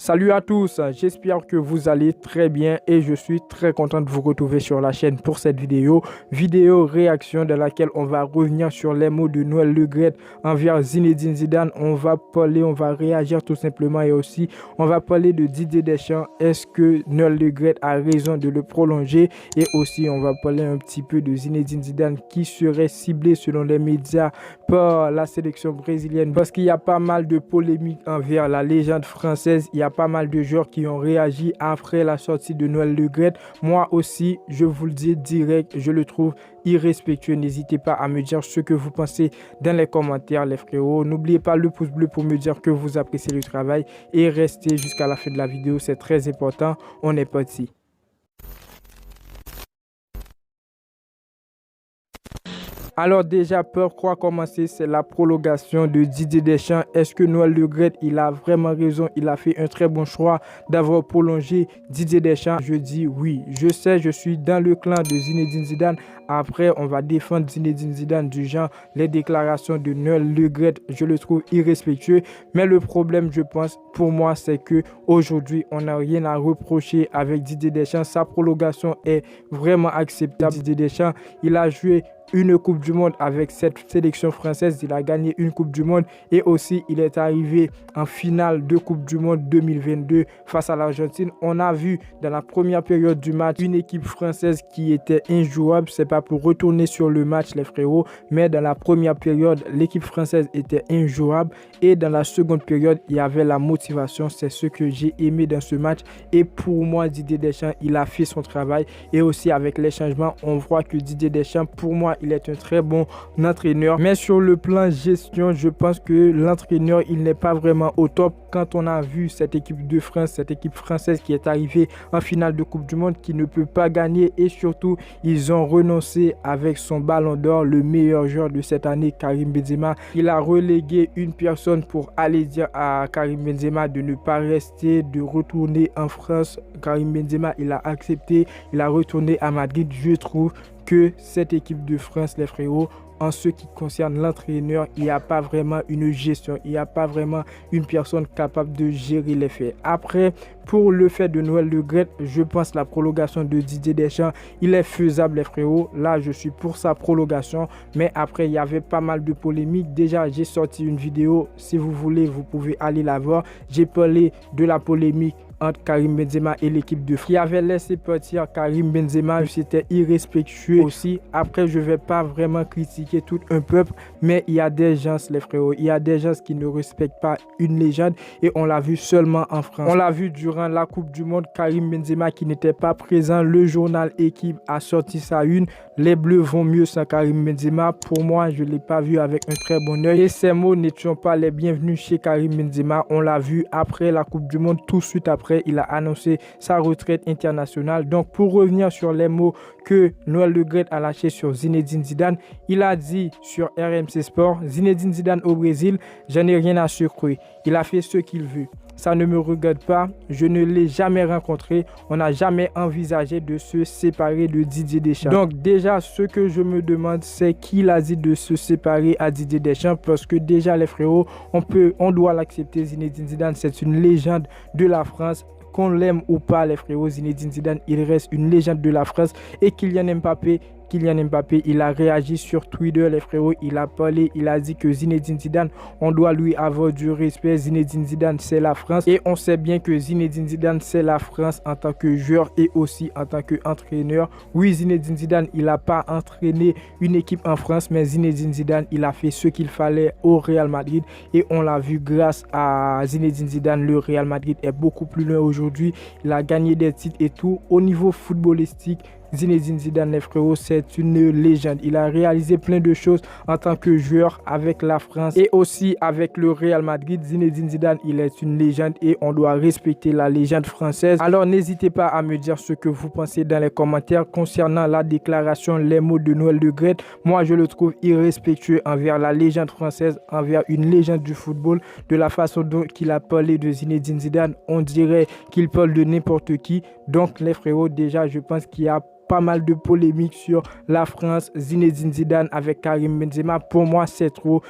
Salut à tous, j'espère que vous allez très bien et je suis très content de vous retrouver sur la chaîne pour cette vidéo réaction dans laquelle on va revenir sur les mots de Noël Le Graët envers Zinedine Zidane. On va réagir tout simplement et aussi on va parler de Didier Deschamps. Est-ce que Noël Le Graët a raison de le prolonger? Et aussi on va parler un petit peu de Zinedine Zidane qui serait ciblé selon les médias par la sélection brésilienne parce qu'il y a pas mal de polémiques envers la légende française. Il y a pas mal de joueurs qui ont réagi après la sortie de Noël Le Graët. Moi aussi, je vous le dis direct, je le trouve irrespectueux. N'hésitez pas à me dire ce que vous pensez dans les commentaires, les frérots. N'oubliez pas le pouce bleu pour me dire que vous appréciez le travail et restez jusqu'à la fin de la vidéo, c'est très important. On est parti. Alors déjà, par quoi commencer? C'est la prolongation de Didier Deschamps. Est-ce que Noël Le Graët, il a vraiment raison? Il a fait un très bon choix d'avoir prolongé Didier Deschamps. Je dis oui. Je sais, je suis dans le clan de Zinedine Zidane. Après, on va défendre Zinedine Zidane du genre les déclarations de Noël Le Graët. Je le trouve irrespectueux. Mais le problème, je pense, pour moi, c'est que aujourd'hui, on n'a rien à reprocher avec Didier Deschamps. Sa prolongation est vraiment acceptable. Didier Deschamps, il a joué une Coupe du Monde avec cette sélection française. Il a gagné une Coupe du Monde et aussi il est arrivé en finale de Coupe du Monde 2022 face à l'Argentine. On a vu dans la première période du match une équipe française qui était injouable. C'est pas pour retourner sur le match les frérots, mais dans la première période l'équipe française était injouable et dans la seconde période il y avait la motivation. C'est ce que j'ai aimé dans ce match et pour moi Didier Deschamps il a fait son travail et aussi avec les changements on voit que Didier Deschamps pour moi il est un très bon entraîneur. Mais sur le plan gestion, je pense que l'entraîneur, il n'est pas vraiment au top. Quand on a vu cette équipe de France, cette équipe française qui est arrivée en finale de Coupe du Monde, qui ne peut pas gagner et surtout, ils ont renoncé avec son ballon d'or, le meilleur joueur de cette année, Karim Benzema. Il a relégué une personne pour aller dire à Karim Benzema de ne pas rester, de retourner en France. Karim Benzema, il a accepté, il a retourné à Madrid. Je trouve que cette équipe de France, les frérots, en ce qui concerne l'entraîneur, il n'y a pas vraiment une gestion, il n'y a pas vraiment une personne capable de gérer les faits. Après, pour le fait de Noël Le Graët, je pense la prolongation de Didier Deschamps, il est faisable les frérots. Là, je suis pour sa prolongation, mais après, il y avait pas mal de polémiques. Déjà, j'ai sorti une vidéo, si vous voulez, vous pouvez aller la voir. J'ai parlé de la polémique entre Karim Benzema et l'équipe de France qui avait laissé partir Karim Benzema. C'était irrespectueux aussi. Après, je ne vais pas vraiment critiquer tout un peuple, mais il y a des gens, les frérots, il y a des gens qui ne respectent pas une légende et on l'a vu seulement en France. On l'a vu durant la Coupe du Monde, Karim Benzema qui n'était pas présent. Le journal Équipe a sorti sa une. Les Bleus vont mieux sans Karim Benzema. Pour moi, je ne l'ai pas vu avec un très bon œil. Et ces mots n'étaient pas les bienvenus chez Karim Benzema. On l'a vu après la Coupe du Monde, tout de suite après, il a annoncé sa retraite internationale. Donc, pour revenir sur les mots que Noël Le Graët a lâchés sur Zinedine Zidane, il a dit sur RMC Sport, Zinedine Zidane au Brésil, j'en ai rien à secouer. Il a fait ce qu'il veut. Ça ne me regarde pas, je ne l'ai jamais rencontré, on n'a jamais envisagé de se séparer de Didier Deschamps. Donc déjà, ce que je me demande, c'est qui l'a dit de se séparer à Didier Deschamps parce que déjà les frérots, on doit l'accepter, Zinedine Zidane, c'est une légende de la France. Qu'on l'aime ou pas les frérots, Zinedine Zidane, il reste une légende de la France et Kylian Mbappé, il a réagi sur Twitter, les frérots, il a parlé, il a dit que Zinedine Zidane, on doit lui avoir du respect. Zinedine Zidane, c'est la France et on sait bien que Zinedine Zidane, c'est la France en tant que joueur et aussi en tant qu'entraîneur. Oui, Zinedine Zidane, il n'a pas entraîné une équipe en France, mais Zinedine Zidane, il a fait ce qu'il fallait au Real Madrid et on l'a vu grâce à Zinedine Zidane, le Real Madrid est beaucoup plus loin aujourd'hui. Il a gagné des titres et tout. Au niveau footballistique, Zinedine Zidane, les frérots, c'est une légende. Il a réalisé plein de choses en tant que joueur avec la France et aussi avec le Real Madrid. Zinedine Zidane, il est une légende et on doit respecter la légende française. Alors n'hésitez pas à me dire ce que vous pensez dans les commentaires concernant la déclaration, les mots de Noël Le Graët. Moi, je le trouve irrespectueux envers la légende française, envers une légende du football. De la façon dont il a parlé de Zinedine Zidane, on dirait qu'il parle de n'importe qui. Donc les frérots, déjà, je pense qu'il y a pas mal de polémiques sur la France, Zinedine Zidane avec Karim Benzema. Pour moi, c'est trop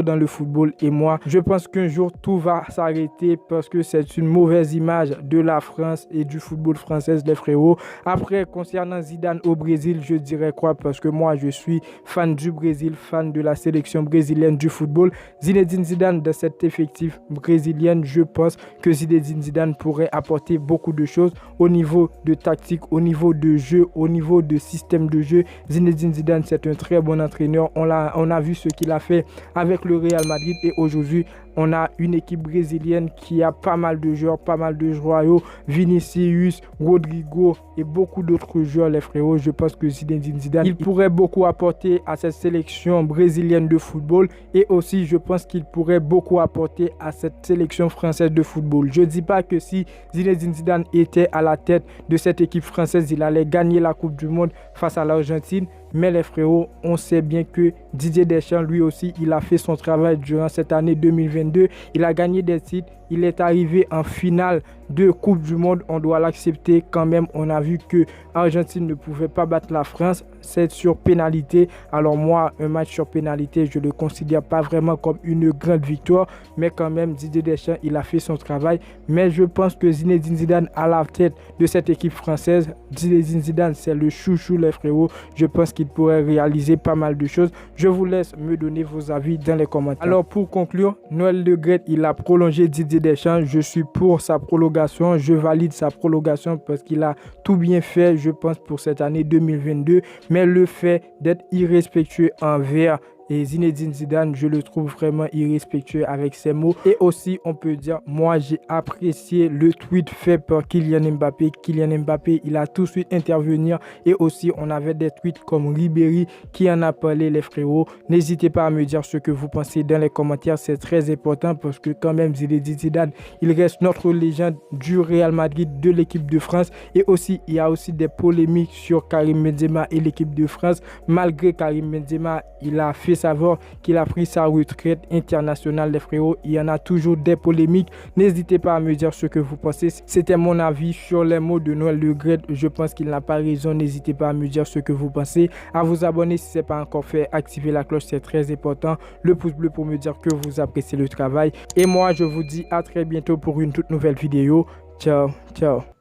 dans le football. Et moi, je pense qu'un jour, tout va s'arrêter parce que c'est une mauvaise image de la France et du football français, les frérots. Après, concernant Zidane au Brésil, je dirais quoi? Parce que moi, je suis fan du Brésil, fan de la sélection brésilienne du football. Zinedine Zidane, dans cet effectif brésilien, je pense que Zinedine Zidane pourrait apporter beaucoup de choses au niveau de tactique, au niveau de jeu, au niveau de système de jeu. Zinedine Zidane, c'est un très bon entraîneur. On a vu ce qu'il a fait avec le Real Madrid et aujourd'hui, on a une équipe brésilienne qui a pas mal de joueurs, pas mal de joyaux, Vinicius, Rodrigo et beaucoup d'autres joueurs, les frérots. Je pense que Zinedine Zidane, il pourrait beaucoup apporter à cette sélection brésilienne de football et aussi je pense qu'il pourrait beaucoup apporter à cette sélection française de football. Je ne dis pas que si Zinedine Zidane était à la tête de cette équipe française, il allait gagner la Coupe du Monde face à l'Argentine. Mais les frérots, on sait bien que Didier Deschamps, lui aussi, il a fait son travail durant cette année 2022. Il a gagné des titres. Il est arrivé en finale de Coupe du Monde. On doit l'accepter quand même. On a vu que l'Argentine ne pouvait pas battre la France. C'est sur pénalité. Alors moi, un match sur pénalité, je ne le considère pas vraiment comme une grande victoire. Mais quand même, Didier Deschamps, il a fait son travail. Mais je pense que Zinedine Zidane à la tête de cette équipe française, Zinedine Zidane, c'est le chouchou, les frérots. Je pense qu'il pourrait réaliser pas mal de choses. Je vous laisse me donner vos avis dans les commentaires. Alors pour conclure, Noël Le Graët, il a prolongé Didier Deschamps. Je suis pour sa prolongation. Je valide sa prolongation parce qu'il a tout bien fait, je pense, pour cette année 2022. Mais le fait d'être irrespectueux envers Zinedine Zidane, je le trouve vraiment irrespectueux avec ses mots. Et aussi, on peut dire, moi, j'ai apprécié le tweet fait par Kylian Mbappé. Kylian Mbappé, il a tout de suite intervenir. Et aussi, on avait des tweets comme Ribéry qui en a parlé, les frérots. N'hésitez pas à me dire ce que vous pensez dans les commentaires. C'est très important parce que quand même, Zinedine Zidane, il reste notre légende du Real Madrid, de l'équipe de France. Et aussi, il y a aussi des polémiques sur Karim Benzema et l'équipe de France. Malgré Karim Benzema, il a fait savoir qu'il a pris sa retraite internationale, les frérots. Il y en a toujours des polémiques. N'hésitez pas à me dire ce que vous pensez. C'était mon avis sur les mots de Noël Le Graët. Je pense qu'il n'a pas raison. N'hésitez pas à me dire ce que vous pensez. À vous abonner si ce n'est pas encore fait. Activez la cloche, c'est très important. Le pouce bleu pour me dire que vous appréciez le travail. Et moi, je vous dis à très bientôt pour une toute nouvelle vidéo. Ciao, ciao.